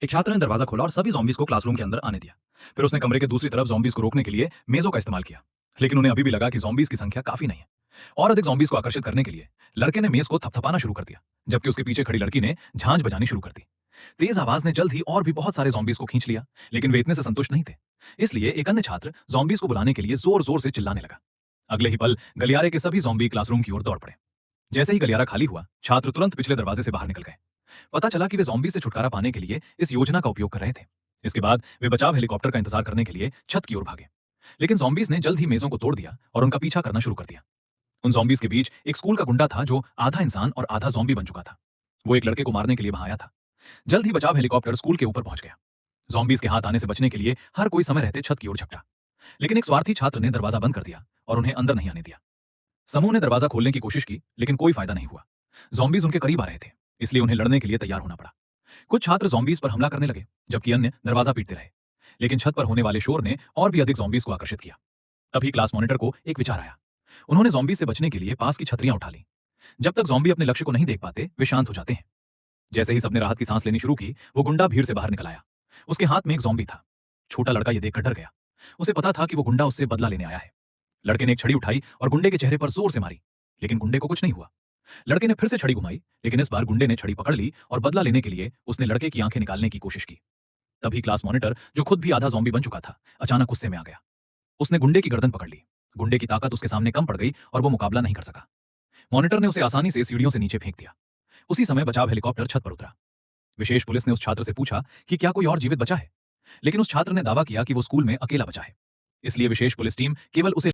एक छात्र ने दरवाजा खोला और सभी ज़ॉम्बीज़ को क्लासरूम के अंदर आने दिया। फिर उसने कमरे के दूसरी तरफ ज़ॉम्बीज़ को रोकने के लिए मेज़ों का इस्तेमाल किया। लेकिन उन्हें अभी भी लगा कि ज़ॉम्बीज़ की संख्या काफ़ी नहीं है। और अधिक ज़ॉम्बीज़ को आकर्षित करने के लिए लड़के ने मेज़ को थपथपाना शुरू कर दिया, जबकि उसके पीछे खड़ी लड़की ने झांझ बजानी शुरू कर दी। तेज आवाज़ ने जल्द ही और भी बहुत सारे ज़ॉम्बीज़ को खींच लिया, लेकिन वे इतने से संतुष्ट नहीं थे। इसलिए एक अन्य छात्र ज़ॉम्बीज़ को बुलाने के लिए ज़ोर-ज़ोर से चिल्लाने लगा। अगले ही पल गलियारे के सभी ज़ॉम्बी क्लासरूम की ओर दौड़ पड़े। जैसे ही गलियारा खाली हुआ, छात्र तुरंत पिछले दरवाजे से बाहर निकल गए। पता चला कि वे ज़ॉम्बी से छुटकारा पाने के लिए इस योजना का उपयोग कर रहे थे। इसके बाद वे बचाव हेलीकॉप्टर का इंतजार करने के लिए छत की ओर भागे। लेकिन ज़ॉम्बीज़ ने जल्द ही मेज़ों को तोड़ दिया और उनका पीछा करना शुरू कर दिया। उन ज़ॉम्बीज़ के बीच एक स्कूल का गुंडा था जो आधा इंसान और आधा ज़ॉम्बी बन चुका था। वो एक लड़के को मारने के लिए वहां आया था। जल्द ही बचाव हेलीकॉप्टर स्कूल के ऊपर पहुंच गया। ज़ॉम्बीज़ के हाथ आने से बचने के लिए हर कोई समय रहते छत की ओर झपटा। लेकिन एक स्वार्थी छात्र ने दरवाजा बंद कर दिया और उन्हें अंदर नहीं आने दिया। समूह ने दरवाजा खोलने की कोशिश की, लेकिन कोई फायदा नहीं हुआ। ज़ॉम्बीज़ उनके करीब आ रहे थे, इसलिए उन्हें लड़ने के लिए तैयार होना पड़ा। कुछ छात्र ज़ॉम्बीज़ पर हमला करने लगे, जबकि अन्य दरवाजा पीटते रहे। लेकिन छत पर होने वाले शोर ने और भी अधिक ज़ॉम्बीज़ को आकर्षित किया। तभी क्लास मॉनिटर को एक विचार आया। उन्होंने ज़ॉम्बी से बचने के लिए पास की छतरियां उठा लीं। जब तक ज़ॉम्बी अपने लक्ष्य को नहीं देख पाते, वे शांत हो जाते हैं। जैसे ही सबने राहत की सांस लेनी शुरू की, वो गुंडा भीड़ से बाहर निकल आया। उसके हाथ में एक ज़ॉम्बी था। छोटा लड़का ये देखकर डर गया। उसे पता था कि वो गुंडा उससे बदला लेने आया है। लड़के ने एक छड़ी उठाई और गुंडे के चेहरे पर जोर से मारी, लेकिन गुंडे को कुछ नहीं हुआ। लड़के ने फिर से छड़ी घुमाई, लेकिन इस बार गुंडे ने छड़ी पकड़ ली और बदला लेने के लिए उसने लड़के की आंखें निकालने की कोशिश की। तभी क्लास मॉनिटर, जो खुद भी आधा ज़ॉम्बी बन चुका था, अचानक गुस्से में आ गया। उसने गुंडे की गर्दन पकड़ ली। गुंडे की ताकत उसके सामने कम पड़ गई और वो मुकाबला नहीं कर सका। मॉनिटर ने उसे आसानी से सीढ़ियों से नीचे फेंक दिया। उसी समय बचाव हेलीकॉप्टर छत पर उतरा। विशेष पुलिस ने उस छात्र से पूछा कि क्या कोई और जीवित बचा है, लेकिन उस छात्र ने दावा किया कि वो स्कूल में अकेला बचा है। इसलिए विशेष पुलिस टीम केवल उसे